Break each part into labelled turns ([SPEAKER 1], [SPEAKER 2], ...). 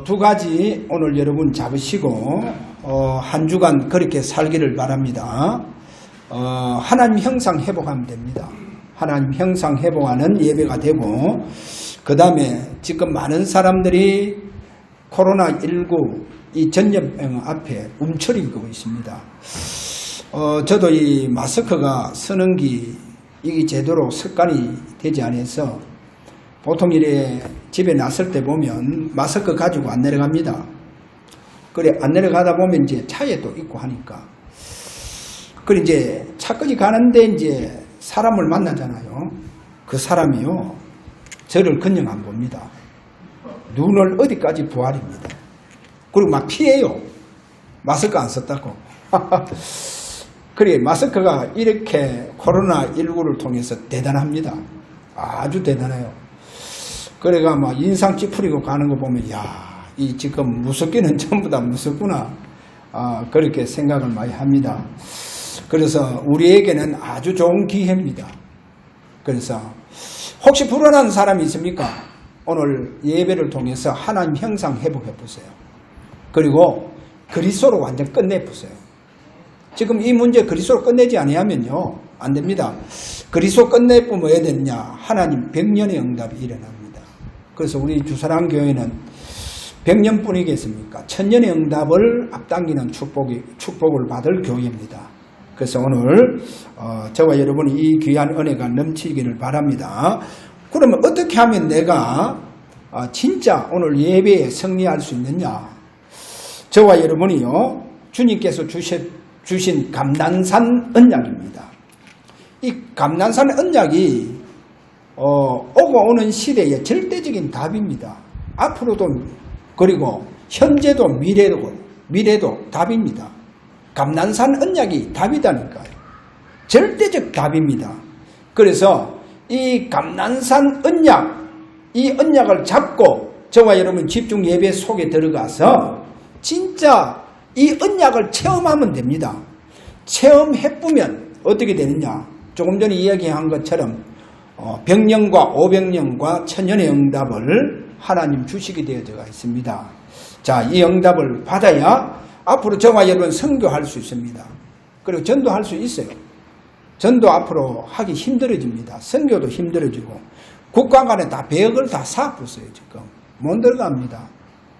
[SPEAKER 1] 두 가지 오늘 여러분 잡으시고 한 주간 그렇게 살기를 바랍니다. 하나님 형상 회복하면 됩니다. 하나님 형상 회복하는 예배가 되고, 그 다음에 지금 많은 사람들이 코로나19 이 전염병 앞에 움츠리고 있습니다. 저도 이 마스크가 쓰는 게 이게 제대로 습관이 되지 않아서 보통 이래 집에 나설 때 보면 마스크 가지고 안 내려갑니다. 그래 안 내려가다 보면 이제 차에 또 있고 하니까, 그래 이제 차까지 가는데 이제 사람을 만나잖아요. 그 사람이요 저를 그냥 안 봅니다. 눈을 어디까지 부활입니다. 그리고 막 피해요. 마스크 안 썼다고. 그래 마스크가 이렇게 코로나19를 통해서 대단합니다. 아주 대단해요. 그래가 막 인상 찌푸리고 가는 거 보면, 야, 이 지금 무섭기는 전부 다 무섭구나. 그렇게 생각을 많이 합니다. 그래서 우리에게는 아주 좋은 기회입니다. 그래서 혹시 불안한 사람이 있습니까? 오늘 예배를 통해서 하나님 형상 회복해 보세요. 그리고 그리스도로 완전 끝내 보세요. 지금 이 문제 그리스도로 끝내지 아니하면요 안 됩니다. 그리스도 끝내면 뭐 해야 되느냐? 하나님 100년의 응답이 일어납니다. 그래서 우리 주사랑교회는 100년뿐이겠습니까? 1000년의 응답을 앞당기는 축복을 받을 교회입니다. 그래서 오늘 저와 여러분이 이 귀한 은혜가 넘치기를 바랍니다. 그러면 어떻게 하면 내가 진짜 오늘 예배에 승리할 수 있느냐? 저와 여러분이요 주님께서 주신 감난산 언약입니다. 이 감난산 언약이 오고 오는 시대의 절대적인 답입니다. 앞으로도 그리고 현재도 미래도 답입니다. 감난산 언약이 답이다니까요. 절대적 답입니다. 그래서 이 감난산 언약, 이 언약을 잡고 저와 여러분 집중 예배 속에 들어가서 진짜 이 언약을 체험하면 됩니다. 체험해보면 어떻게 되느냐? 조금 전에 이야기한 것처럼 100년과 500년과 1000년의 응답을 하나님 주시게 되어져 있습니다. 자, 이 응답을 받아야 앞으로 저와 여러분 선교할 수 있습니다. 그리고 전도할 수 있어요. 전도 앞으로 하기 힘들어집니다. 선교도 힘들어지고 국가 간에 다 배역을 다 쌓았어요. 지금 못 들어갑니다.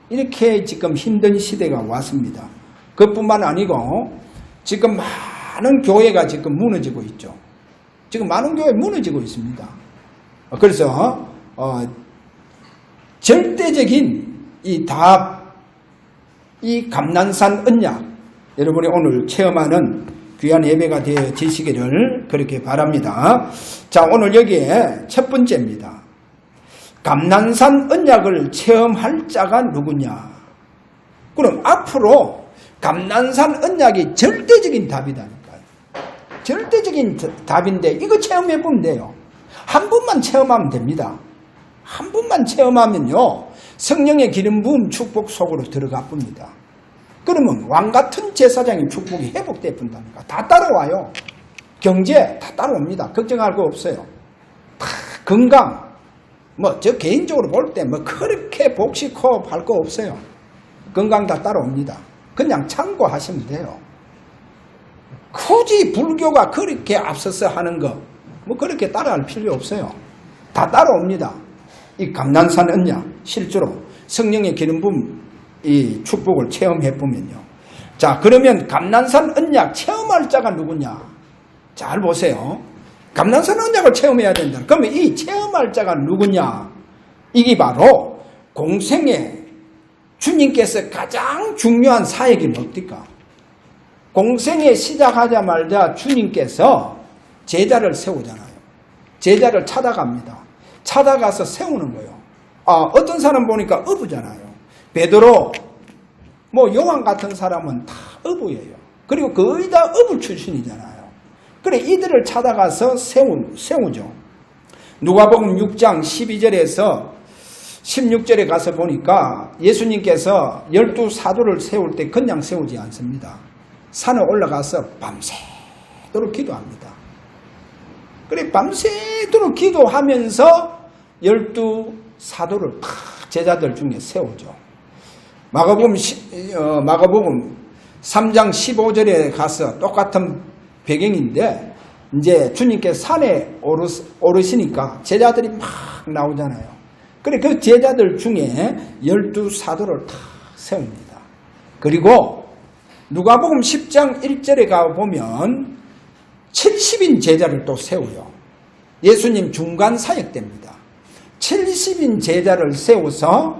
[SPEAKER 1] 이렇게 지금 힘든 시대가 왔습니다. 그뿐만 아니고 지금 많은 교회가 지금 무너지고 있죠. 지금 많은 교회 무너지고 있습니다. 그래서 절대적인 이 답, 이 감난산 언약 여러분이 오늘 체험하는 귀한 예배가 되어지시기를 그렇게 바랍니다. 자, 오늘 여기에 첫 번째입니다. 감난산 언약을 체험할 자가 누구냐? 그럼 앞으로 감난산 언약이 절대적인 답이다니까요. 절대적인 답인데 이거 체험해보면 돼요. 한 번만 체험하면 됩니다. 한 번만 체험하면요 성령의 기름 부음 축복 속으로 들어가 봅니다. 그러면 왕같은 제사장의 축복이 회복돼 본다니까. 다 따라와요. 경제 다 따라옵니다. 걱정할 거 없어요. 다 건강 저 개인적으로 볼 때 그렇게 복식 호흡 할 거 없어요. 건강 다 따라옵니다. 그냥 참고하시면 돼요. 굳이 불교가 그렇게 앞서서 하는 거 그렇게 따라할 필요 없어요. 다 따라옵니다. 이 감난산 언약 실제로 성령의 기름 부음 이 축복을 체험해 보면요. 자, 그러면 감난산 언약 체험할 자가 누구냐? 잘 보세요. 감난산 언약을 체험해야 된다. 그러면 이 체험할 자가 누구냐? 이게 바로 공생에 주님께서 가장 중요한 사역이 뭡니까? 공생에 시작하자마자 주님께서 제자를 세우잖아요. 제자를 찾아갑니다. 찾아가서 세우는 거예요. 어떤 사람 보니까 어부잖아요. 베드로, 요한 같은 사람은 다 어부예요. 그리고 거의 다 어부 출신이잖아요. 그래 이들을 찾아가서 세우죠. 누가복음 6장 12절에서 16절에 가서 보니까 예수님께서 12사도를 세울 때 그냥 세우지 않습니다. 산에 올라가서 밤새도록 기도합니다. 그래 밤새도록 기도하면서 12사도를 다 제자들 중에 세우죠. 마가복음 3장 15절에 가서 똑같은 배경인데 이제 주님께서 산에 오르시니까 제자들이 막 나오잖아요. 그래 그 제자들 중에 12사도를 다 세웁니다. 그리고 누가복음 10장 1절에 가보면 70인 제자를 또 세워요. 예수님 중간 사역 때입니다. 70인 제자를 세워서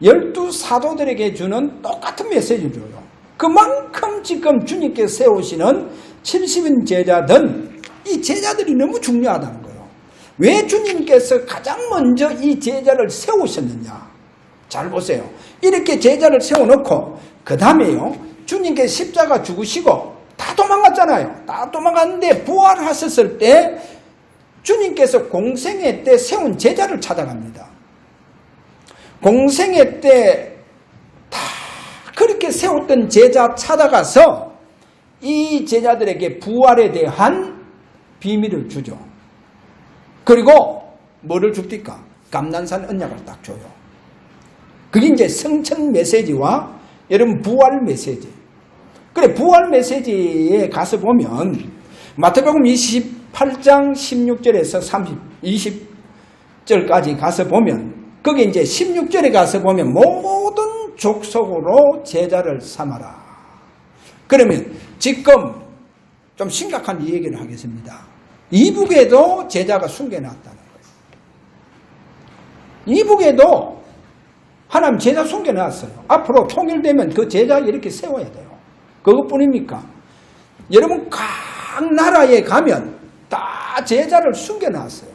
[SPEAKER 1] 12사도들에게 주는 똑같은 메시지를 줘요. 그만큼 지금 주님께서 세우시는 70인 제자든 이 제자들이 너무 중요하다는 거예요. 왜 주님께서 가장 먼저 이 제자를 세우셨느냐. 잘 보세요. 이렇게 제자를 세워놓고 그 다음에요. 주님께서 십자가 죽으시고 다 도망갔잖아요. 다 도망갔는데 부활하셨을 때 주님께서 공생애 때 세운 제자를 찾아갑니다. 공생애 때 다 그렇게 세웠던 제자 찾아가서 이 제자들에게 부활에 대한 비밀을 주죠. 그리고 뭐를 줍니까? 감난산 언약을 딱 줘요. 그게 이제 성천 메시지와 여러분 부활 메시지. 그래 부활 메시지에 가서 보면 마태복음 28장 16절에서 20절까지 가서 보면 거기 이제 16절에 가서 보면 모든 족속으로 제자를 삼아라. 그러면 지금 좀 심각한 얘기를 하겠습니다. 이북에도 제자가 숨겨놨다는 거예요. 이북에도 하나님 제자 숨겨놨어요. 앞으로 통일되면 그 제자 이렇게 세워야 돼요. 그것뿐입니까? 여러분 각 나라에 가면 다 제자를 숨겨놨어요.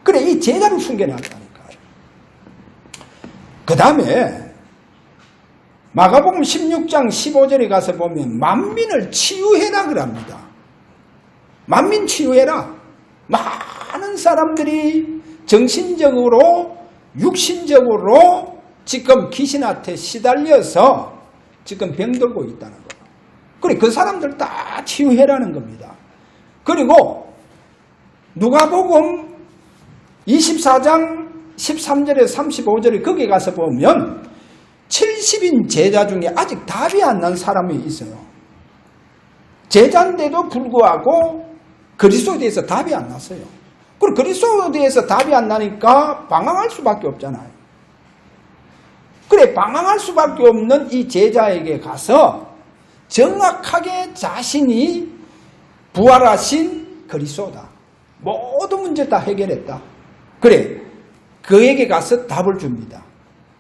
[SPEAKER 1] 그래 이 제자를 숨겨놨다니까요. 그 다음에 마가복음 16장 15절에 가서 보면 만민을 치유해라 그럽니다. 만민 치유해라. 많은 사람들이 정신적으로 육신적으로 지금 귀신한테 시달려서 지금 병들고 있다는 거예요. 그래 그 사람들 다 치유해라는 겁니다. 그리고 누가복음 24장 13절에 35절에 거기 가서 보면 70인 제자 중에 아직 답이 안 난 사람이 있어요. 제자인데도 불구하고 그리스도에 대해서 답이 안 났어요. 그리고 그리스도에 대해서 답이 안 나니까 방황할 수밖에 없잖아요. 그래 방황할 수밖에 없는 이 제자에게 가서 정확하게 자신이 부활하신 그리스도다. 모든 문제 다 해결했다. 그래 그에게 가서 답을 줍니다.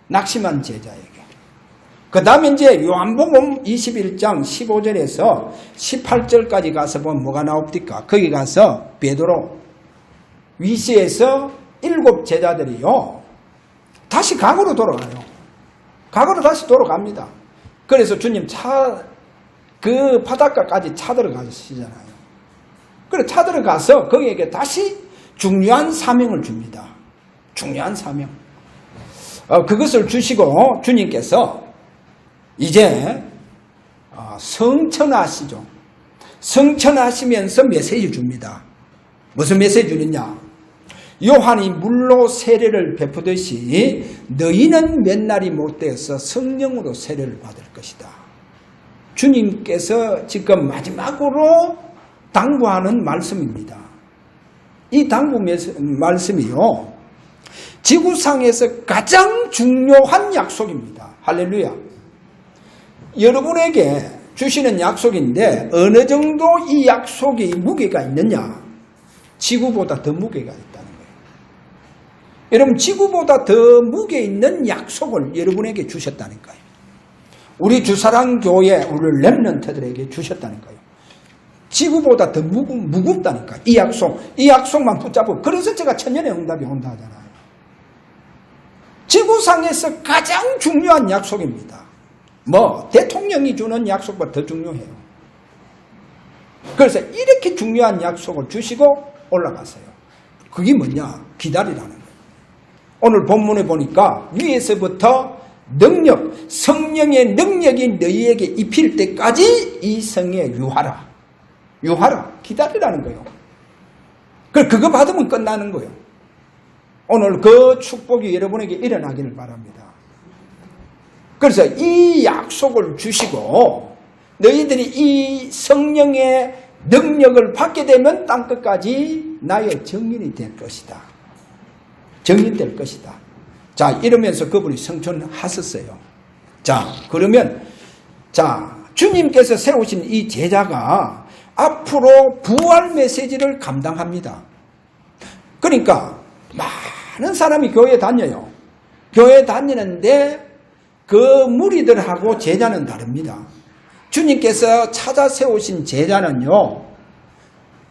[SPEAKER 1] 낙심한 제자에게. 그 다음에 이제 요한복음 21장 15절에서 18절까지 가서 보면 뭐가 나옵니까? 거기 가서 베드로 위시에서 7 제자들이요. 다시 과거로 돌아가요. 과거로 다시 돌아갑니다. 그래서 주님 그 바닷가까지 찾아가시잖아요. 그래 찾아가서 거기에게 다시 중요한 사명을 줍니다. 중요한 사명. 그것을 주시고 주님께서 이제 성천하시죠. 성천하시면서 메시지 줍니다. 무슨 메시지 주느냐? 요한이 물로 세례를 베푸듯이 너희는 몇 날이 못되어서 성령으로 세례를 받을 것이다. 주님께서 지금 마지막으로 당부하는 말씀입니다. 이 당부 말씀이요. 지구상에서 가장 중요한 약속입니다. 할렐루야. 여러분에게 주시는 약속인데 어느 정도 이 약속이 무게가 있느냐? 지구보다 더 무게가 있다는 거예요. 여러분 지구보다 더 무게 있는 약속을 여러분에게 주셨다니까요. 우리 주사랑교회 우리 렘넌트들에게 주셨다니까요. 지구보다 더 무겁다니까. 이 약속만 붙잡고. 그래서 제가 천년의 응답이 온다 하잖아요. 지구상에서 가장 중요한 약속입니다. 대통령이 주는 약속보다 더 중요해요. 그래서 이렇게 중요한 약속을 주시고 올라가세요. 그게 뭐냐? 기다리라는 거예요. 오늘 본문에 보니까 위에서부터 성령의 능력이 너희에게 입힐 때까지 이 성에 유하라. 기다리라는 거예요. 그거 받으면 끝나는 거예요. 오늘 그 축복이 여러분에게 일어나기를 바랍니다. 그래서 이 약속을 주시고 너희들이 이 성령의 능력을 받게 되면 땅끝까지 나의 증인이 될 것이다. 증인될 것이다. 자, 이러면서 그분이 성천하셨어요. 자, 그러면 주님께서 세우신 이 제자가 앞으로 부활 메시지를 감당합니다. 그러니까 많은 사람이 교회에 다녀요. 교회에 다니는데 그 무리들하고 제자는 다릅니다. 주님께서 찾아 세우신 제자는요,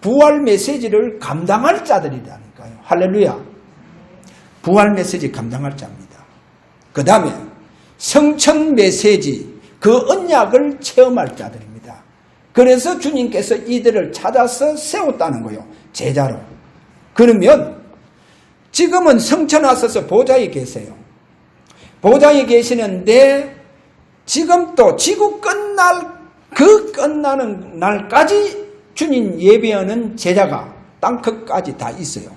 [SPEAKER 1] 부활 메시지를 감당할 자들이라니까요. 할렐루야. 부활 메시지 감당할 자입니다. 그 다음에 성천 메시지, 그 언약을 체험할 자들입니다. 그래서 주님께서 이들을 찾아서 세웠다는 거예요. 제자로. 그러면 지금은 성천하셔서 보좌에 계세요. 보좌에 계시는데 지금 또 지구 끝나는 날까지 주님 예배하는 제자가 땅끝까지 다 있어요.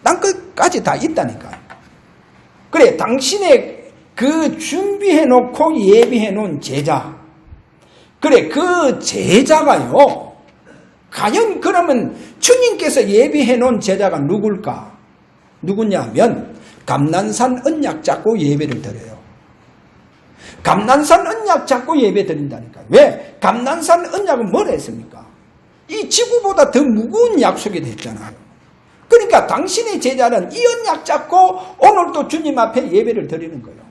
[SPEAKER 1] 땅끝까지 다 있다니까요. 그래, 당신의 그 준비해놓고 예비해놓은 제자, 그래, 그 제자가요, 과연 그러면 주님께서 예비해놓은 제자가 누구냐면 감난산 언약 잡고 예배를 드려요. 감난산 언약 잡고 예배 드린다니까요. 왜? 감난산 언약은 뭘 했습니까? 이 지구보다 더 무거운 약속이 됐잖아요. 그러니까 당신의 제자는 이 언약 잡고 오늘 또 주님 앞에 예배를 드리는 거예요.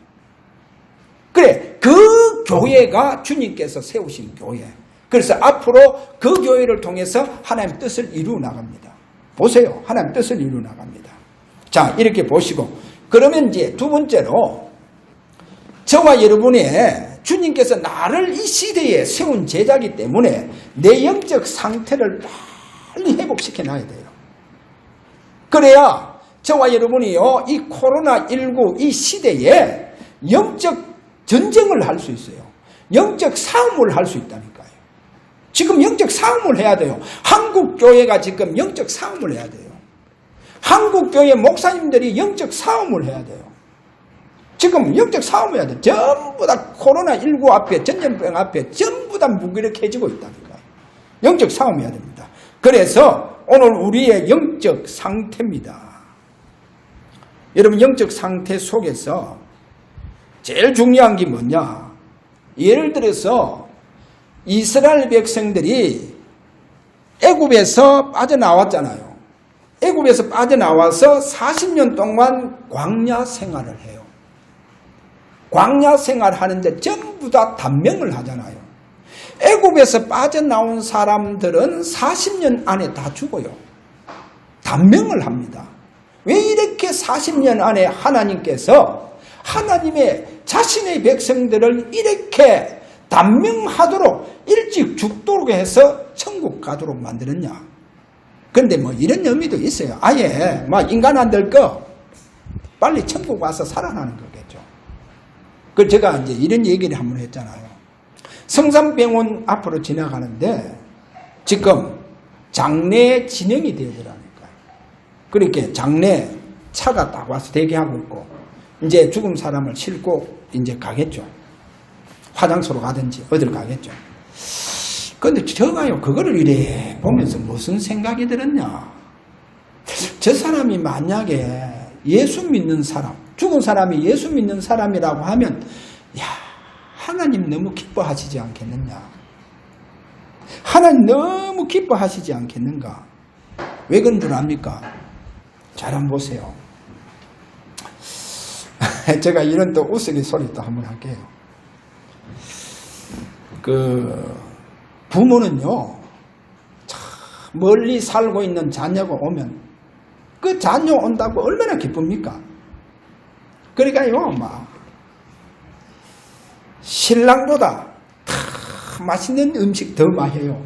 [SPEAKER 1] 그래, 그 교회가 주님께서 세우신 교회. 그래서 앞으로 그 교회를 통해서 하나님 뜻을 이루어 나갑니다. 보세요. 하나님 뜻을 이루어 나갑니다. 자, 이렇게 보시고, 그러면 이제 두 번째로 저와 여러분의 주님께서 나를 이 시대에 세운 제자이기 때문에 내 영적 상태를 빨리 회복시켜 놔야 돼요. 그래야 저와 여러분이요, 이 코로나19 이 시대에 영적 전쟁을 할 수 있어요. 영적 싸움을 할 수 있다니까요. 지금 영적 싸움을 해야 돼요. 한국교회가 지금 영적 싸움을 해야 돼요. 한국교회 목사님들이 영적 싸움을 해야 돼요. 지금 영적 싸움을 해야 돼요. 전부 다 코로나19 앞에, 전염병 앞에 전부 다 무기력해지고 있다니까요. 영적 싸움해야 됩니다. 그래서 오늘 우리의 영적 상태입니다. 여러분, 영적 상태 속에서 제일 중요한 게 뭐냐? 예를 들어서 이스라엘 백성들이 애굽에서 빠져나왔잖아요. 애굽에서 빠져나와서 40년 동안 광야 생활을 해요. 광야 생활하는데 전부 다 단명을 하잖아요. 애굽에서 빠져나온 사람들은 40년 안에 다 죽어요. 단명을 합니다. 왜 이렇게 40년 안에 하나님께서 하나님의 자신의 백성들을 이렇게 단명하도록 일찍 죽도록 해서 천국 가도록 만들었냐? 근데 뭐 이런 의미도 있어요. 아예 막 인간 안 될 거 빨리 천국 와서 살아나는 거겠죠. 그 제가 이제 이런 얘기를 한번 했잖아요. 성산병원 앞으로 지나가는데 지금 장례 진행이 되더라니까요. 그렇게 장례 차가 딱 와서 대기하고 있고 이제 죽은 사람을 싣고 이제 가겠죠. 화장소로 가든지 어딜 가겠죠. 그런데 저가요, 그거를 이래 보면서 무슨 생각이 들었냐. 저 사람이 만약에 예수 믿는 사람, 죽은 사람이 예수 믿는 사람이라고 하면, 야, 하나님 너무 기뻐하시지 않겠느냐. 하나님 너무 기뻐하시지 않겠는가. 왜 그런 줄 압니까? 잘 한번 보세요. 제가 이런 또 우스갯소리 또 한번 할게요. 부모는요, 멀리 살고 있는 자녀가 오면 그 자녀 온다고 얼마나 기쁩니까? 그러니까요, 막 신랑보다 맛있는 음식 더 많이 해요.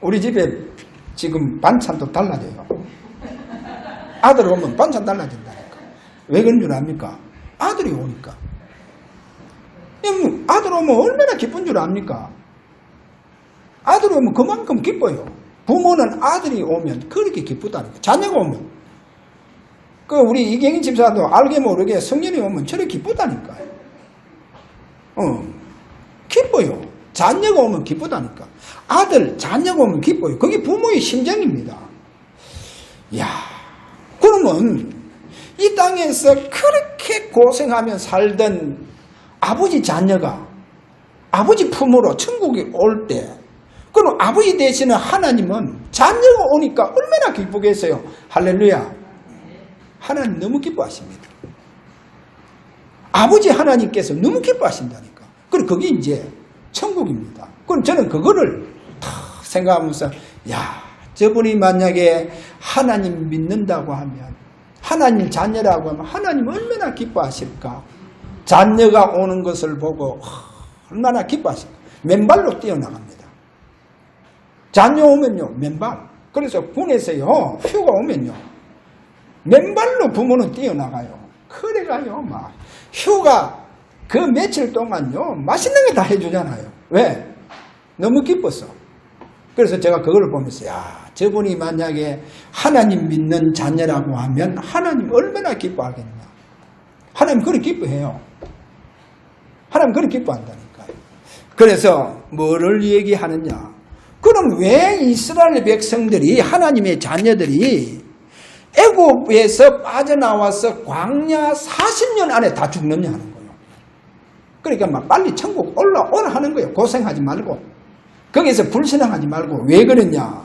[SPEAKER 1] 우리 집에 지금 반찬도 달라져요. 아들 오면 반찬 달라진다니까. 왜 그런 줄 압니까? 아들이 오니까. 아들 오면 얼마나 기쁜 줄 압니까? 아들이 오면 그만큼 기뻐요. 부모는 아들이 오면 그렇게 기쁘다니까. 자녀가 오면. 우리 이경인 집사도 알게 모르게 성년이 오면 저렇게 기쁘다니까요. 기뻐요. 자녀가 오면 기쁘다니까. 아들, 자녀가 오면 기뻐요. 그게 부모의 심정입니다. 야, 그러면 이 땅에서 그렇게 고생하며 살던 아버지 자녀가 아버지 품으로 천국에 올 때, 그럼 아버지 되시는 하나님은 자녀가 오니까 얼마나 기쁘겠어요. 할렐루야. 하나님 너무 기뻐하십니다. 아버지 하나님께서 너무 기뻐하신다니까. 그럼 그게 이제 천국입니다. 그럼 저는 그거를 다 생각하면서, 야, 저분이 만약에 하나님 믿는다고 하면, 하나님 자녀라고 하면 하나님 얼마나 기뻐하실까. 자녀가 오는 것을 보고 얼마나 기뻐하실까. 맨발로 뛰어나갑니다. 자녀 오면요, 맨발. 그래서 군에서요, 휴가 오면요, 맨발로 부모는 뛰어나가요. 그래가요, 막 휴가 그 며칠 동안요, 맛있는 거 다 해주잖아요. 왜? 너무 기뻤어. 그래서 제가 그걸 보면서, 야, 저분이 만약에 하나님 믿는 자녀라고 하면 하나님 얼마나 기뻐하겠냐. 하나님 그렇게 기뻐해요. 하나님 그렇게 기뻐한다니까요. 그래서 뭐를 얘기하느냐. 그럼 왜 이스라엘 백성들이, 하나님의 자녀들이 애굽에서 빠져나와서 광야 40년 안에 다 죽느냐 하는 거예요. 그러니까 막 빨리 천국 올라오라 하는 거예요. 고생하지 말고. 거기서 불신앙하지 말고. 왜 그러냐.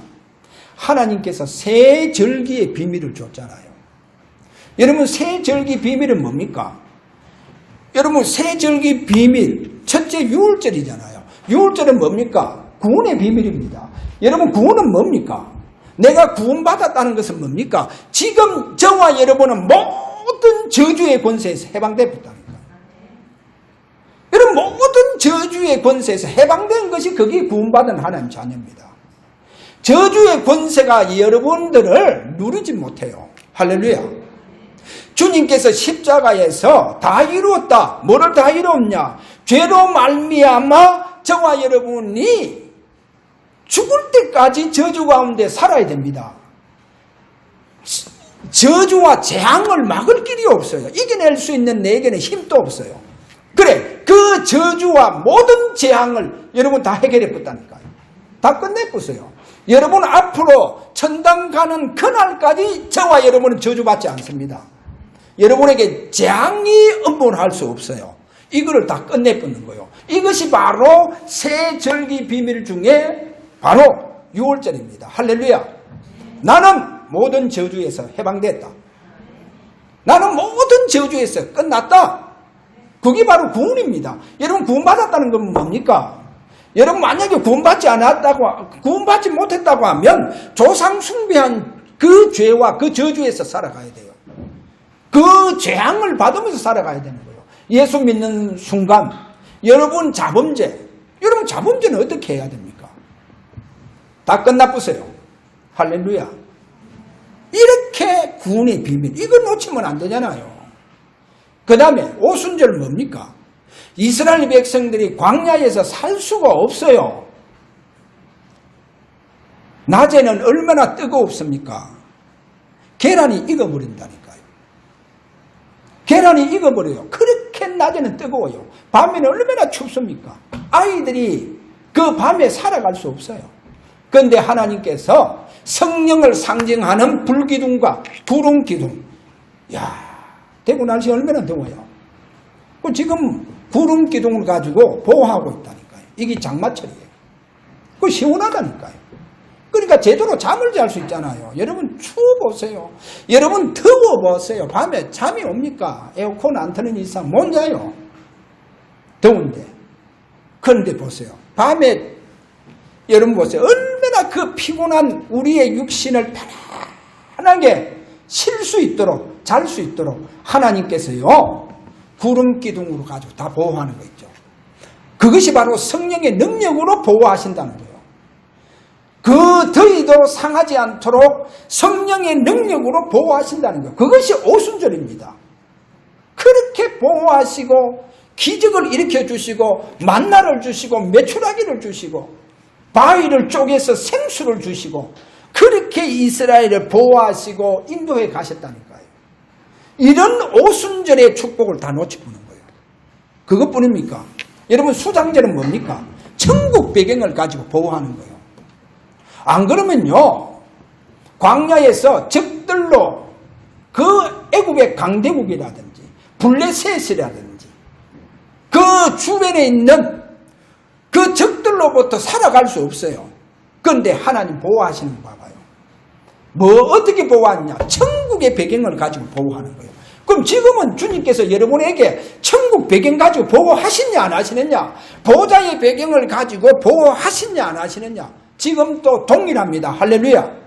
[SPEAKER 1] 하나님께서 새 절기의 비밀을 줬잖아요. 여러분, 새 절기 비밀은 뭡니까? 여러분, 새 절기 비밀, 첫째 유월절이잖아요. 유월절은 뭡니까? 구원의 비밀입니다. 여러분, 구원은 뭡니까? 내가 구원받았다는 것은 뭡니까? 지금 저와 여러분은 모든 저주의 권세에서 해방되었다는 거예요. 여러분, 모든 저주의 권세에서 해방된 것이 그게 구원받은 하나님 자녀입니다. 저주의 권세가 여러분들을 누르지 못해요. 할렐루야. 주님께서 십자가에서 다 이루었다. 뭐를 다 이루었냐? 죄로 말미암아 저와 여러분이 죽을 때까지 저주 가운데 살아야 됩니다. 저주와 재앙을 막을 길이 없어요. 이겨낼 수 있는 내게는 힘도 없어요. 그래, 그 저주와 모든 재앙을 여러분 다 해결해 봤다니까요. 다 끝내봤어요. 여러분 앞으로 천당 가는 그날까지 저와 여러분은 저주받지 않습니다. 여러분에게 재앙이 음모할 수 없어요. 이거를 다 끝내버는 거예요. 이것이 바로 새 절기 비밀 중에 바로 유월절입니다. 할렐루야. 나는 모든 저주에서 해방됐다. 나는 모든 저주에서 끝났다. 그게 바로 구원입니다. 여러분, 구원받았다는 건 뭡니까? 여러분, 만약에 구원받지 못했다고 하면 조상 숭배한 그 죄와 그 저주에서 살아가야 돼요. 그 재앙을 받으면서 살아가야 되는 거예요. 예수 믿는 순간 여러분 여러분 자범죄는 어떻게 해야 됩니까? 다 끝나보세요. 할렐루야. 이렇게 구원의 비밀, 이걸 놓치면 안 되잖아요. 그 다음에 오순절 뭡니까? 이스라엘 백성들이 광야에서 살 수가 없어요. 낮에는 얼마나 뜨거웠습니까? 계란이 익어버린다니까요. 계란이 익어버려요. 그렇게 낮에는 뜨거워요. 밤에는 얼마나 춥습니까? 아이들이 그 밤에 살아갈 수 없어요. 그런데 하나님께서 성령을 상징하는 불기둥과 구름기둥. 야, 대구 날씨 얼마나 더워요. 지금 구름기둥을 가지고 보호하고 있다니까요. 이게 장마철이에요. 그 시원하다니까요. 그러니까 제대로 잠을 잘 수 있잖아요. 여러분 추워보세요. 여러분 더워보세요. 밤에 잠이 옵니까? 에어컨 안 트는 이상 못 자요. 더운데. 그런데 보세요. 밤에 여러분 보세요. 얼마나 그 피곤한 우리의 육신을 편안하게 쉴 수 있도록, 잘 수 있도록 하나님께서요, 구름기둥으로 가지고 다 보호하는 거 있죠. 그것이 바로 성령의 능력으로 보호하신다는 거예요. 그 더위도 상하지 않도록 성령의 능력으로 보호하신다는 거예요. 그것이 오순절입니다. 그렇게 보호하시고 기적을 일으켜주시고 만나를 주시고 메추라기를 주시고 바위를 쪼개서 생수를 주시고 그렇게 이스라엘을 보호하시고 인도해 가셨다니까요. 이런 오순절의 축복을 다 놓쳐보는 거예요. 그것뿐입니까? 여러분, 수장절은 뭡니까? 천국 배경을 가지고 보호하는 거예요. 안 그러면요, 광야에서 적들로 그 애국의 강대국이라든지 블레셋이라든지 그 주변에 있는 그 적들로부터 살아갈 수 없어요. 그런데 하나님 보호하시는 거 봐봐요. 뭐 어떻게 보호하느냐? 천국의 배경을 가지고 보호하는 거예요. 그럼 지금은 주님께서 여러분에게 천국 배경 가지고 보호하시냐 안 하시느냐? 보호자의 배경을 가지고 보호하시냐 안 하시느냐? 지금도 동일합니다. 할렐루야.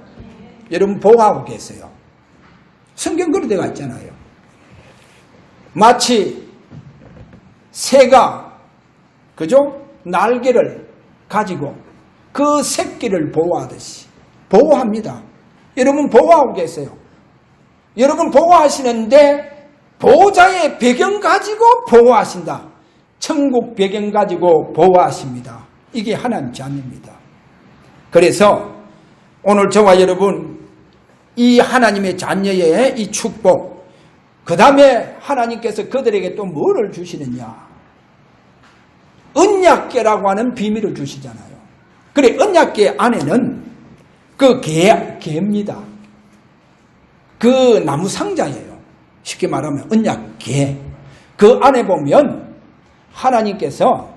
[SPEAKER 1] 여러분 보호하고 계세요. 성경 그런 데가 있잖아요. 마치 새가 그죠? 날개를 가지고 그 새끼를 보호하듯이 보호합니다. 여러분 보호하고 계세요. 여러분 보호하시는데 보호자의 배경 가지고 보호하신다. 천국 배경 가지고 보호하십니다. 이게 하나님 자녀입니다. 그래서 오늘 저와 여러분 이 하나님의 자녀의 이 축복, 그 다음에 하나님께서 그들에게 또 뭐를 주시느냐? 언약궤라고 하는 비밀을 주시잖아요. 그래, 언약궤 안에는 그 개입니다. 그 나무 상자예요. 쉽게 말하면 언약궤. 그 안에 보면 하나님께서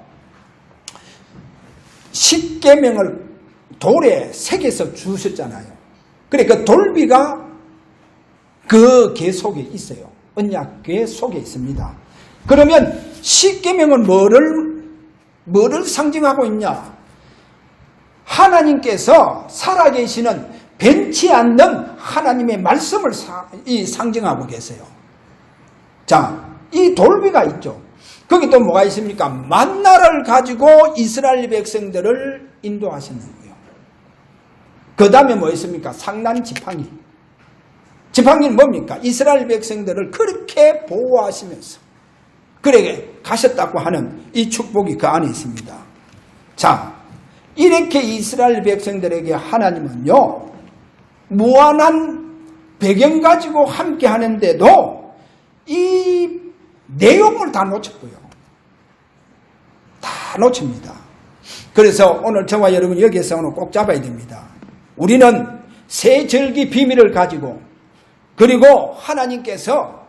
[SPEAKER 1] 십계명을 돌에 새겨서 주셨잖아요. 그래, 그 돌비가 그 궤 속에 있어요. 언약궤 속에 있습니다. 그러면 십계명은 뭐를 상징하고 있냐? 하나님께서 살아계시는 변치 않는 하나님의 말씀을 상징하고 계세요. 자, 이 돌비가 있죠. 거기 또 뭐가 있습니까? 만나를 가지고 이스라엘 백성들을 인도하시는 거예요. 그 다음에 뭐 있습니까? 상난 지팡이. 지팡이는 뭡니까? 이스라엘 백성들을 그렇게 보호하시면서 그렇게 가셨다고 하는 이 축복이 그 안에 있습니다. 자, 이렇게 이스라엘 백성들에게 하나님은요, 무한한 배경 가지고 함께 하는데도 이 내용을 다 놓쳤고요. 다 놓칩니다. 그래서 오늘 저와 여러분 여기에서 오늘 꼭 잡아야 됩니다. 우리는 새 절기 비밀을 가지고, 그리고 하나님께서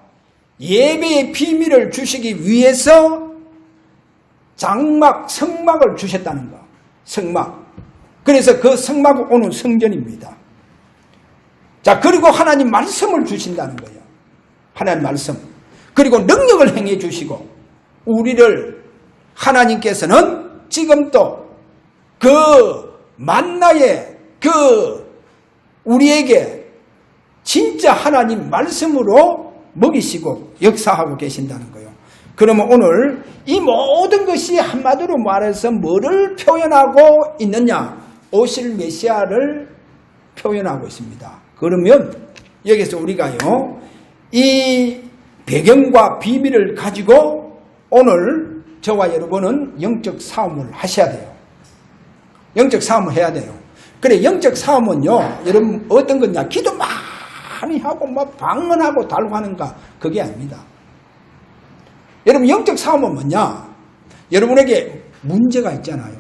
[SPEAKER 1] 예배의 비밀을 주시기 위해서 장막, 성막을 주셨다는 거. 성막. 그래서 그 성막은 오늘 성전입니다. 자, 그리고 하나님 말씀을 주신다는 거예요. 하나님 말씀. 그리고 능력을 행해 주시고, 우리를 하나님께서는 지금도 그 만나의 우리에게 진짜 하나님 말씀으로 먹이시고 역사하고 계신다는 거예요. 그러면 오늘 이 모든 것이 한마디로 말해서 뭐를 표현하고 있느냐? 오실 메시아를 표현하고 있습니다. 그러면 여기서 우리가요, 이 배경과 비밀을 가지고 오늘 저와 여러분은 영적 싸움을 하셔야 돼요. 영적 싸움을 해야 돼요. 그래, 영적 싸움은요, 여러분 어떤 거냐? 기도 많이 하고 막 방언하고 달고 하는가? 그게 아닙니다. 여러분, 영적 싸움은 뭐냐? 여러분에게 문제가 있잖아요.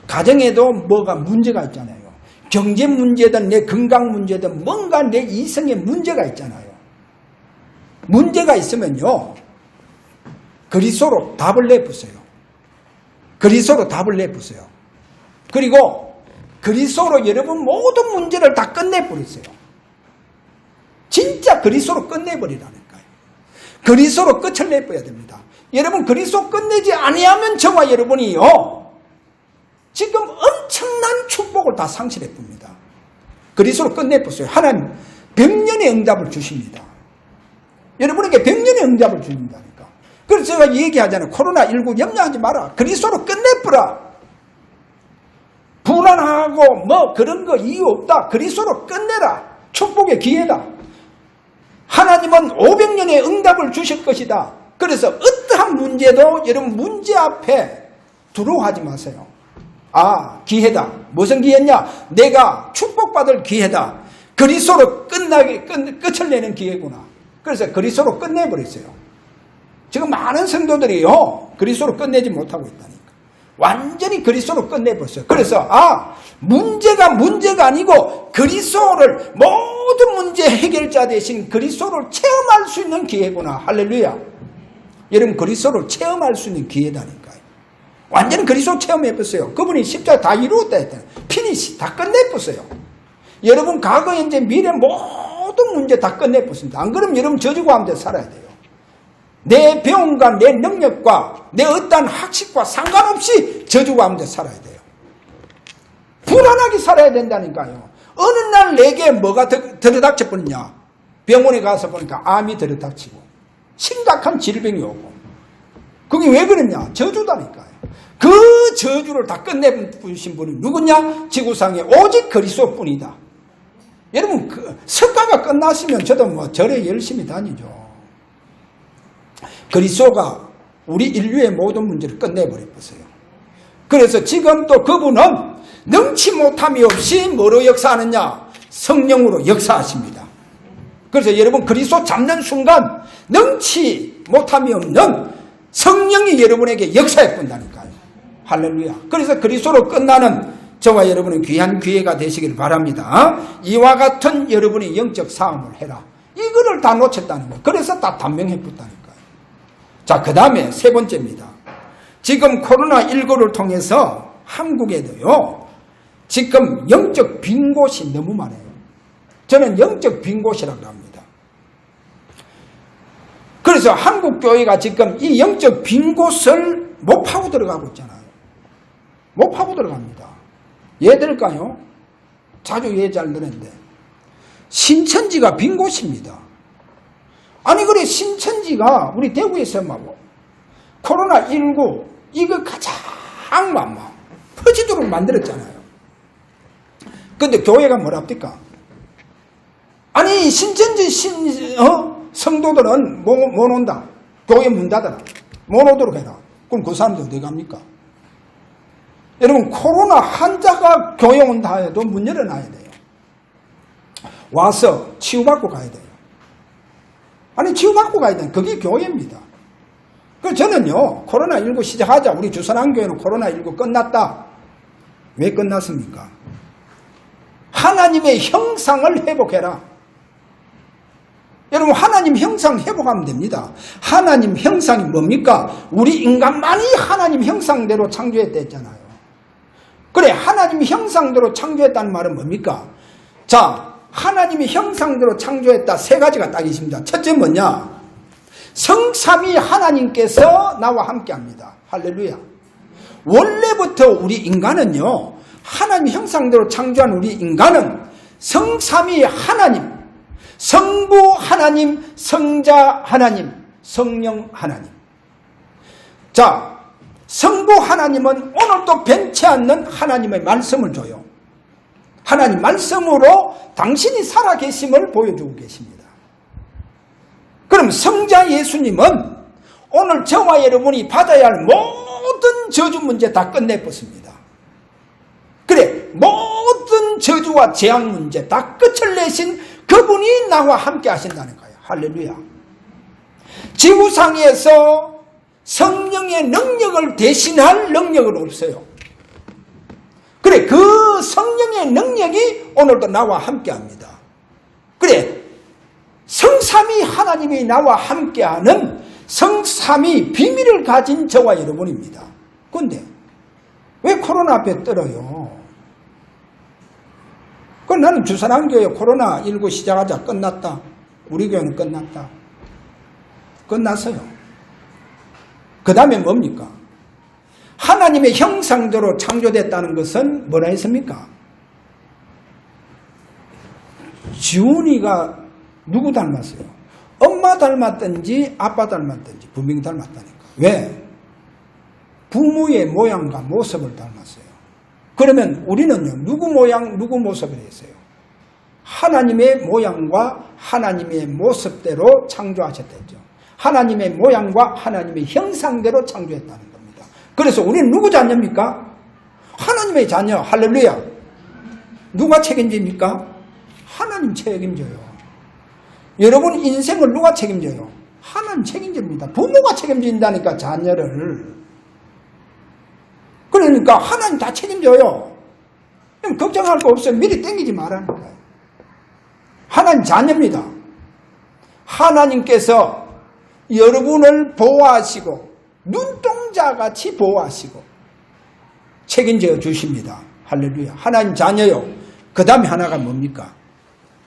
[SPEAKER 1] 가정에도 뭐가 문제가 있잖아요. 경제 문제든 내 건강 문제든 뭔가 내 이성에 문제가 있잖아요. 문제가 있으면요, 그리스도로 답을 내보세요. 그리스도로 답을 내보세요. 그리고 그리스도로 여러분 모든 문제를 다 끝내버리세요. 진짜 그리스도로 끝내버리라니까요. 그리스도로 끝을 내버려야 됩니다. 여러분, 그리스도 끝내지 아니하면 저와 여러분이요, 지금 엄청난 축복을 다 상실해 봅니다. 그리스도로 끝내보세요. 하나님 100년의 응답을 주십니다. 여러분에게 100년의 응답을 주신다니까. 그래서 제가 얘기하잖아요. 코로나19 염려하지 마라. 그리스도로 끝내버라. 불안하고 뭐 그런 거 이유 없다. 그리스도로 끝내라. 축복의 기회다. 하나님은 500년의 응답을 주실 것이다. 그래서 어떠한 문제도 여러분 문제 앞에 두려워하지 마세요. 아, 기회다. 무슨 기회냐? 내가 축복받을 기회다. 그리스도로 끝을 내는 기회구나. 그래서 그리스도로 끝내버렸어요. 지금 많은 성도들이요, 그리스도로 끝내지 못하고 있다니까. 완전히 그리스도로 끝내버렸어요. 그래서 문제가 아니고 그리스도를, 모든 문제 해결자 대신 그리스도를 체험할 수 있는 기회구나. 할렐루야. 여러분, 그리스도를 체험할 수 있는 기회다니까요. 완전히 그리스도 체험해봤어요. 그분이 십자가 다 이루었다 했잖아요. 피니시 다 끝내봤어요. 여러분, 과거, 현재, 미래 모든 문제 다 끝내봤습니다. 안 그러면 여러분 저주 가운데 살아야 돼요. 내 배움과 내 능력과 내 어떠한 학식과 상관없이 저주 가운데 살아야 돼요. 불안하게 살아야 된다니까요. 어느 날 내게 뭐가 들어닥쳐 버리냐. 병원에 가서 보니까 암이 들어닥치고 심각한 질병이 오고. 그게 왜 그랬냐? 저주다니까요. 그 저주를 다 끝내주신 분이 누구냐? 지구상에 오직 그리스도뿐이다. 여러분, 그 석가가 끝났으면 저도 절에 열심히 다니죠. 그리스도가 우리 인류의 모든 문제를 끝내버렸어요. 그래서 지금 또 그분은 능치 못함이 없이 뭐로 역사하느냐? 성령으로 역사하십니다. 그래서 여러분, 그리스도 잡는 순간 능치 못함이 없는 성령이 여러분에게 역사해 본다니까요. 할렐루야. 그래서 그리스도로 끝나는 저와 여러분의 귀한 기회가 되시길 바랍니다. 이와 같은 여러분의 영적 싸움을 해라. 이거를 다 놓쳤다는 거예요. 그래서 다 단명해 붙다니까요. 자, 그 다음에 세 번째입니다. 지금 코로나19를 통해서 한국에도요, 지금 영적 빈 곳이 너무 많아요. 저는 영적 빈 곳이라고 합니다. 그래서 한국 교회가 지금 이 영적 빈 곳을 못 파고 들어가고 있잖아요. 못 파고 들어갑니다. 예 들까요? 자주 예 잘 들었는데 신천지가 빈 곳입니다. 아니 그래, 신천지가 우리 대구에서 코로나19 이거 가장 퍼지도록 만들었잖아요. 근데 교회가 뭐랍니까? 아니 신천지 성도들은 못 온다. 교회 문 닫아라. 못 오도록 해라. 그럼 그 사람들 어디 갑니까? 여러분, 코로나 환자가 교회 온다 해도 문 열어놔야 돼요. 와서 치유받고 가야 돼요. 아니, 치유받고 가야 돼요. 그게 교회입니다. 그래서 저는요, 코로나19 시작하자. 우리 주선한교회는 코로나19 끝났다. 왜 끝났습니까? 하나님의 형상을 회복해라. 여러분, 하나님 형상 회복하면 됩니다. 하나님 형상이 뭡니까? 우리 인간만이 하나님 형상대로 창조했다 했잖아요. 그래, 하나님 형상대로 창조했다는 말은 뭡니까? 자, 하나님의 형상대로 창조했다. 세 가지가 딱 있습니다. 첫째 뭐냐? 성삼위 하나님께서 나와 함께 합니다. 할렐루야. 원래부터 우리 인간은요, 하나님 형상대로 창조한 우리 인간은 성삼위 하나님, 성부 하나님, 성자 하나님, 성령 하나님. 자, 성부 하나님은 오늘도 변치 않는 하나님의 말씀을 줘요. 하나님 말씀으로 당신이 살아계심을 보여주고 계십니다. 그럼 성자 예수님은 오늘 저와 여러분이 받아야 할 모든 저주 문제 다 끝내버렸습니다. 그래, 모든 저주와 재앙 문제 다 끝을 내신 그분이 나와 함께 하신다는 거예요. 할렐루야. 지구상에서 성령의 능력을 대신할 능력은 없어요. 그래, 그 성령의 능력이 오늘도 나와 함께 합니다. 그래, 성삼위 하나님이 나와 함께하는 성삼위 비밀을 가진 저와 여러분입니다. 그런데 왜 코로나 앞에 떨어요? 그럼 나는 주선한교회 코로나19 시작하자 끝났다. 우리 교회는 끝났다. 끝났어요. 그 다음에 뭡니까? 하나님의 형상대로 창조됐다는 것은 뭐라 했습니까? 지훈이가 누구 닮았어요? 엄마 닮았든지 아빠 닮았든지 분명히 닮았다니까. 왜? 부모의 모양과 모습을 닮았어요. 그러면 우리는요, 누구 모양, 누구 모습을 했어요? 하나님의 모양과 하나님의 모습대로 창조하셨다죠. 하나님의 모양과 하나님의 형상대로 창조했다는 겁니다. 그래서 우리는 누구 자녀입니까? 하나님의 자녀. 할렐루야. 누가 책임집니까? 하나님 책임져요. 여러분 인생을 누가 책임져요? 하나님 책임집니다. 부모가 책임진다니까 자녀를. 그러니까 하나님 다 책임져요. 걱정할 거 없어요. 미리 땡기지 말라니까요. 하나님 자녀입니다. 하나님께서 여러분을 보호하시고 눈동자같이 보호하시고 책임져 주십니다. 할렐루야. 하나님 자녀요. 그 다음에 하나가 뭡니까?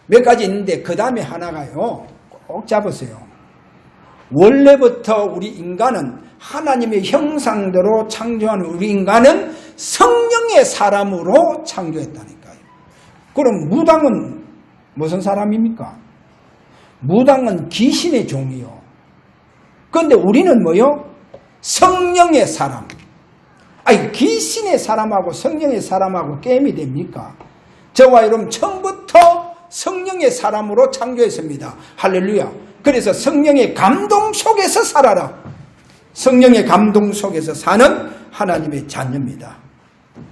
[SPEAKER 1] 몇 가지 있는데 그 다음에 하나가요. 꼭 잡으세요. 원래부터 우리 인간은 하나님의 형상대로 창조하는 우리 인간은 성령의 사람으로 창조했다니까요. 그럼 무당은 무슨 사람입니까? 무당은 귀신의 종이요. 그런데 우리는 뭐요? 성령의 사람. 아니 귀신의 사람하고 성령의 사람하고 게임이 됩니까? 저와 여러분 처음부터 성령의 사람으로 창조했습니다. 할렐루야. 그래서 성령의 감동 속에서 살아라. 성령의 감동 속에서 사는 하나님의 자녀입니다.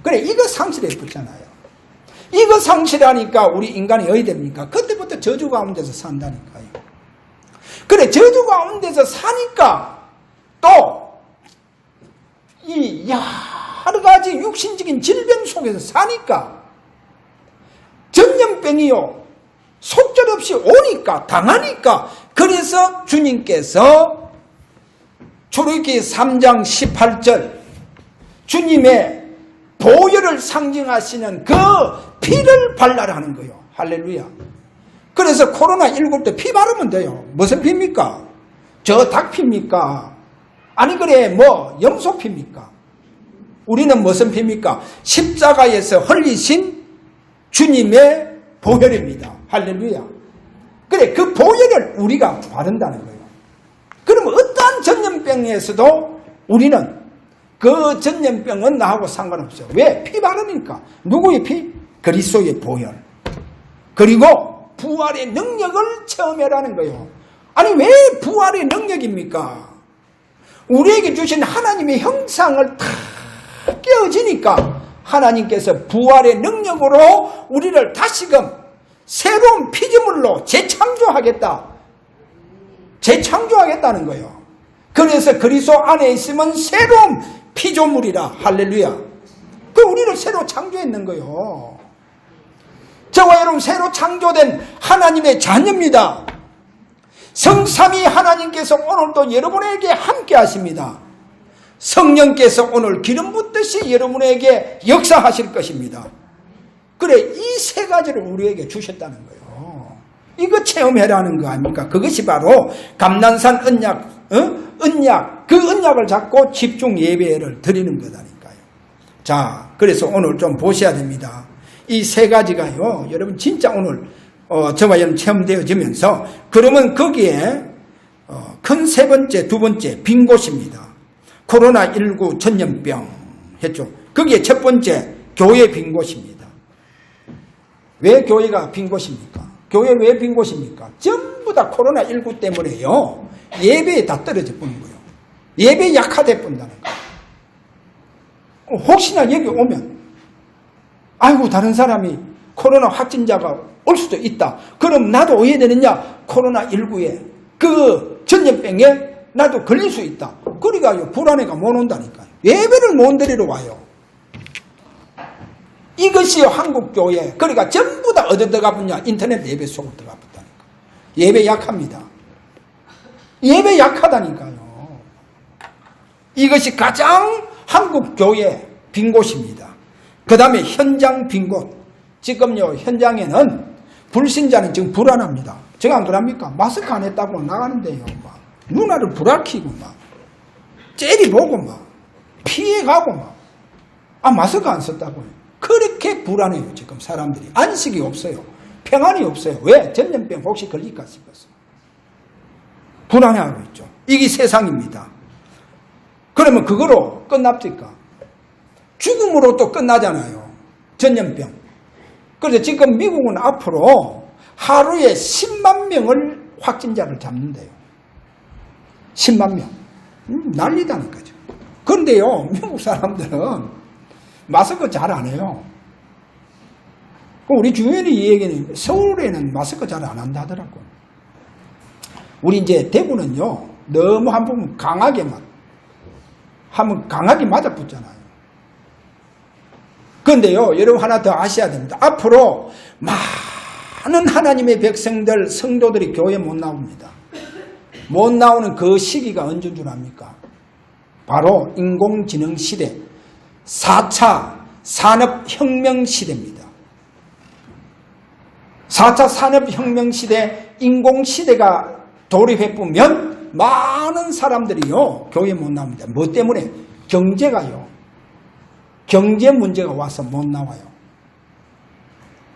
[SPEAKER 1] 그래 이거 상실해 붙잖아요. 이거 상실하니까 우리 인간이 어디 됩니까? 그때부터 저주 가운데서 산다니까요. 그래 저주 가운데서 사니까 또 이 여러 가지 육신적인 질병 속에서 사니까 전염병이요 속절없이 오니까 강하니까 그래서 주님께서 출애굽기 3장 18절 주님의 보혈을 상징하시는 그 피를 발라라 하는 거예요. 할렐루야. 그래서 코로나19 때 피 바르면 돼요. 무슨 피입니까? 저 닭피입니까? 아니 그래 뭐 염소 피입니까? 우리는 무슨 피입니까? 십자가에서 흘리신 주님의 보혈입니다. 할렐루야. 그래 그 보혈을 우리가 바른다는 거예요. 그러면 어떠한 전염병에서도 우리는 그 전염병은 나하고 상관없어요. 왜? 피 바르니까. 누구의 피? 그리스도의 보혈. 그리고 부활의 능력을 체험해라는 거예요. 아니 왜 부활의 능력입니까? 우리에게 주신 하나님의 형상을 다 깨어지니까 하나님께서 부활의 능력으로 우리를 다시금 새로운 피조물로 재창조하겠다는 거예요. 그래서 그리스도 안에 있으면 새로운 피조물이라. 할렐루야. 그 우리를 새로 창조했는 거예요. 저와 여러분 새로 창조된 하나님의 자녀입니다. 성삼위 하나님께서 오늘도 여러분에게 함께 하십니다. 성령께서 오늘 기름 붓듯이 여러분에게 역사하실 것입니다. 그래 이 세 가지를 우리에게 주셨다는 거예요. 이거 체험해라는 거 아닙니까? 그것이 바로 감난산 언약, 그 언약을 잡고 집중 예배를 드리는 거다니까요. 자, 그래서 오늘 좀 보셔야 됩니다. 이 세 가지가요, 여러분 진짜 오늘 저와 여러분 체험되어지면서 그러면 거기에 큰 세 번째, 두 번째 빈 곳입니다. 코로나19 전염병 했죠. 거기에 첫 번째 교회 빈 곳입니다. 왜 교회가 빈 곳입니까? 교회 왜 빈 곳입니까? 전부 다 코로나19 때문에요. 예배에 다 떨어져 버린 거예요. 예배 약화돼 본다는 거예요. 혹시나 여기 오면 아이고 다른 사람이 코로나 확진자가 올 수도 있다. 그럼 나도 어떻게 되느냐? 코로나19에 그 전염병에 나도 걸릴 수 있다. 그러니까 불안해가 못 온다니까요. 예배를 못 드리러 와요. 이것이 한국교회. 그러니까 전부 다 어디 들어가 보냐? 인터넷 예배 속으로 들어가 봤다니까. 예배 약합니다. 예배 약하다니까요. 이것이 가장 한국교회 빈 곳입니다. 그 다음에 현장 빈 곳. 지금요 현장에는 불신자는 지금 불안합니다. 제가 안 그럽니까? 마스크 안 했다고 나가는데요. 막 누나를 불알키고 막 째리보고 막 피해가고 막 마스크 안 썼다고요. 그렇게 불안해요. 지금 사람들이. 안식이 없어요. 평안이 없어요. 왜? 전염병 혹시 걸릴까 싶어서. 불안해하고 있죠. 이게 세상입니다. 그러면 그거로 끝납니까? 죽음으로 또 끝나잖아요. 전염병. 그래서 지금 미국은 앞으로 하루에 10만 명을 확진자를 잡는데요. 10만 명. 난리다니까요. 그런데요, 미국 사람들은 마스크 잘 안 해요. 우리 주연이 이 얘기는 서울에는 마스크 잘 안 한다 하더라고요. 우리 이제 대구는요, 너무 한 번 하면 강하게 맞아붙잖아요. 그런데요, 여러분 하나 더 아셔야 됩니다. 앞으로 많은 하나님의 백성들, 성도들이 교회에 못 나옵니다. 못 나오는 그 시기가 언제인 줄 압니까? 바로 인공지능 시대, 4차 산업혁명 시대입니다. 4차 산업혁명 시대, 인공시대가 돌입해보면 많은 사람들이요, 교회에 못 나옵니다. 뭐 때문에? 경제가요. 경제 문제가 와서 못 나와요.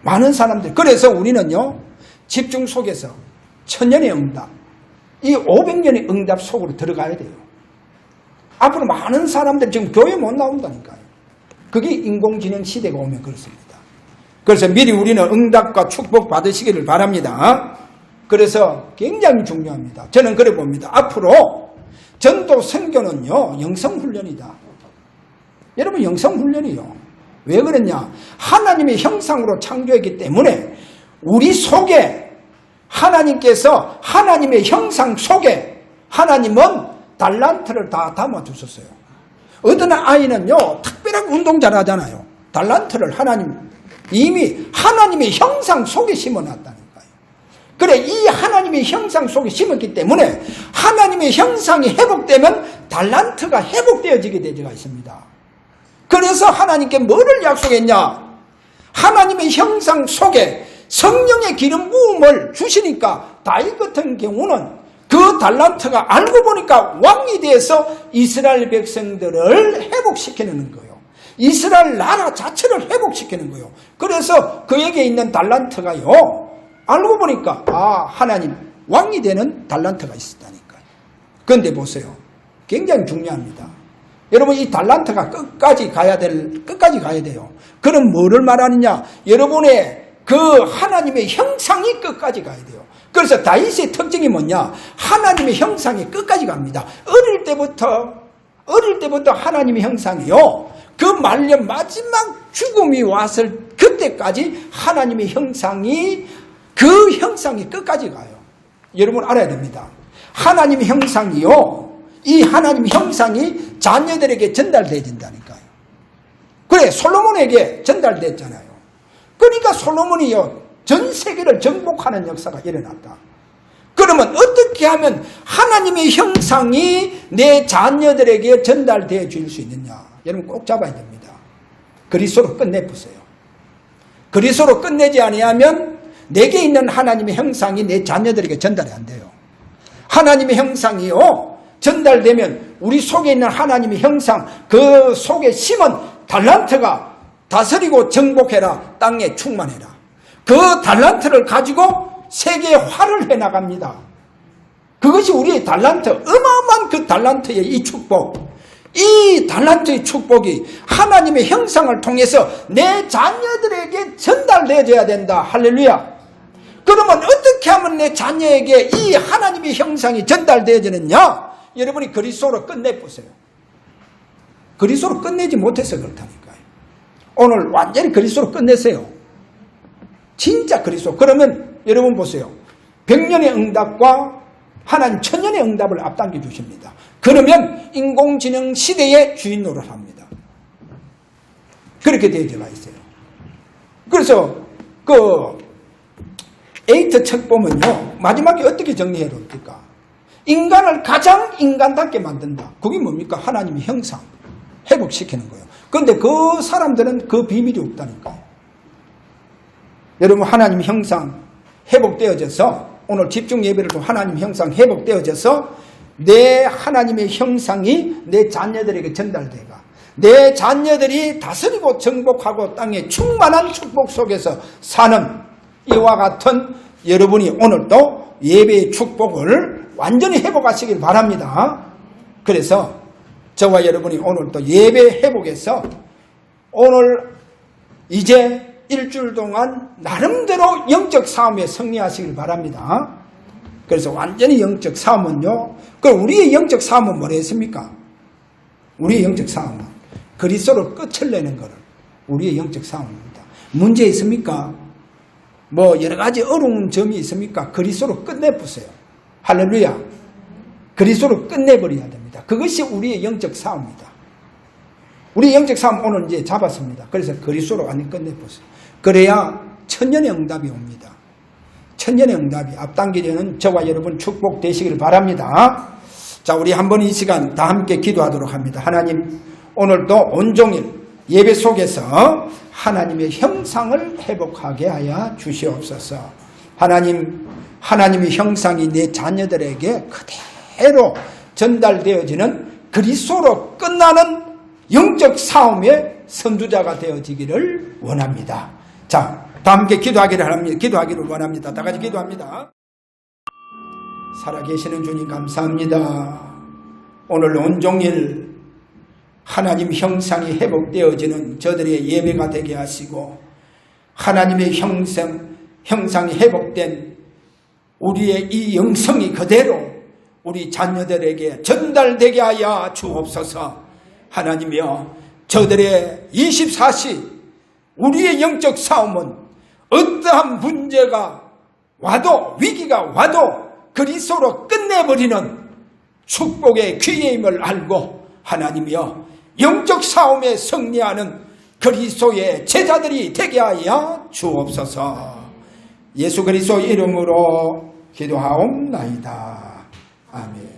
[SPEAKER 1] 많은 사람들. 그래서 우리는요, 집중 속에서 천년의 응답, 이 500년의 응답 속으로 들어가야 돼요. 앞으로 많은 사람들이 지금 교회에 못 나온다니까요. 그게 인공지능 시대가 오면 그렇습니다. 그래서 미리 우리는 응답과 축복 받으시기를 바랍니다. 그래서 굉장히 중요합니다. 저는 그래 봅니다. 앞으로 전도 선교는요, 영성훈련이다. 여러분, 영성훈련이요. 왜 그랬냐? 하나님의 형상으로 창조했기 때문에 우리 속에 하나님께서 하나님의 형상 속에 하나님은 달란트를 다 담아주셨어요. 어떤 아이는요, 특별하게 운동 잘하잖아요. 달란트를 이미 하나님의 형상 속에 심어놨다니까요. 그래, 이 하나님의 형상 속에 심었기 때문에 하나님의 형상이 회복되면 달란트가 회복되어지게 되어가 있습니다. 그래서 하나님께 뭐를 약속했냐? 하나님의 형상 속에 성령의 기름 부음을 주시니까 다윗 같은 경우는 그 달란트가 알고 보니까 왕이 돼서 이스라엘 백성들을 회복시키는 거예요. 이스라엘 나라 자체를 회복시키는 거예요. 그래서 그에게 있는 달란트가요, 알고 보니까 하나님 왕이 되는 달란트가 있었다니까요. 그런데 보세요. 굉장히 중요합니다. 여러분, 이 달란트가 끝까지 가야 돼요. 그럼 뭐를 말하느냐? 여러분의 그 하나님의 형상이 끝까지 가야 돼요. 그래서 다윗의 특징이 뭐냐? 하나님의 형상이 끝까지 갑니다. 어릴 때부터 하나님의 형상이요, 그 말년 마지막 죽음이 왔을 그때까지 하나님의 형상이, 그 형상이 끝까지 가요. 여러분 알아야 됩니다. 하나님의 형상이요, 이 하나님의 형상이 자녀들에게 전달되어진다니까요. 그래, 솔로몬에게 전달됐잖아요. 그러니까 솔로몬이요, 전 세계를 정복하는 역사가 일어났다. 그러면 어떻게 하면 하나님의 형상이 내 자녀들에게 전달되어 줄 수 있느냐? 여러분 꼭 잡아야 됩니다. 그리스도로 끝내보세요. 그리스도로 끝내지 아니하면 내게 있는 하나님의 형상이 내 자녀들에게 전달이 안 돼요. 하나님의 형상이요, 전달되면 우리 속에 있는 하나님의 형상, 그 속에 심은 달란트가 다스리고 정복해라, 땅에 충만해라. 그 달란트를 가지고 세계에 활을 해나갑니다. 그것이 우리의 달란트, 어마어마한 그 달란트의 이 축복, 이 달란트의 축복이 하나님의 형상을 통해서 내 자녀들에게 전달되어져야 된다. 할렐루야. 그러면 어떻게 하면 내 자녀에게 이 하나님의 형상이 전달되어지느냐? 여러분이 그리스도로 끝내보세요. 그리스도로 끝내지 못해서 그렇다니까요. 오늘 완전히 그리스도로 끝내세요. 진짜 그리스도. 그러면 여러분 보세요. 100년의 응답과 하나님 1000년의 응답을 앞당겨 주십니다. 그러면 인공지능 시대의 주인 노릇을 합니다. 그렇게 되어져가 있어요. 그래서 그 에이트 책 보면요, 마지막에 어떻게 정리해 놓을까? 인간을 가장 인간답게 만든다. 그게 뭡니까? 하나님의 형상 회복시키는 거예요. 그런데 그 사람들은 그 비밀이 없다니까요. 여러분, 하나님의 형상 회복되어져서, 오늘 집중 예배를도 하나님의 형상 회복되어져서 내 하나님의 형상이 내 자녀들에게 전달돼가, 내 자녀들이 다스리고 정복하고 땅에 충만한 축복 속에서 사는 이와 같은 여러분이 오늘도 예배의 축복을 완전히 회복하시길 바랍니다. 그래서 저와 여러분이 오늘 또 예배 회복에서 오늘 이제 일주일 동안 나름대로 영적 싸움에 승리하시길 바랍니다. 그래서 완전히 영적 싸움은요, 그럼 우리의 영적 싸움은 뭐라 했습니까? 우리의 영적 싸움은 그리스도로 끝을 내는 것을 우리의 영적 싸움입니다. 문제 있습니까? 뭐 여러 가지 어려운 점이 있습니까? 그리스도로 끝내보세요. 할렐루야. 그리스도로 끝내버려야 됩니다. 그것이 우리의 영적 싸움이다. 우리의 영적 싸움 오늘 이제 잡았습니다. 그래서 그리스도로 완전히 끝내보세요. 그래야 천년의 응답이 옵니다. 천년의 응답이 앞당기려는 저와 여러분 축복되시기를 바랍니다. 자, 우리 한번 이 시간 다 함께 기도하도록 합니다. 하나님, 오늘도 온종일 예배 속에서 하나님의 형상을 회복하게 하여 주시옵소서. 하나님의 형상이 내 자녀들에게 그대로 전달되어지는 그리스도로 끝나는 영적 싸움의 선두자가 되어지기를 원합니다. 자, 다 함께 기도하기를 원합니다. 다 같이 기도합니다. 살아계시는 주님 감사합니다. 오늘 온종일 하나님 형상이 회복되어지는 저들의 예배가 되게 하시고 하나님의 형상이 회복된 우리의 이 영성이 그대로 우리 자녀들에게 전달되게 하여 주옵소서. 하나님이여, 저들의 24시 우리의 영적 싸움은 어떠한 문제가 와도 위기가 와도 그리스도로 끝내버리는 축복의 기회임을 알고 하나님이여 영적 싸움에 승리하는 그리스도의 제자들이 되게 하여 주옵소서. 예수 그리스도 이름으로 기도하옵나이다. 아멘.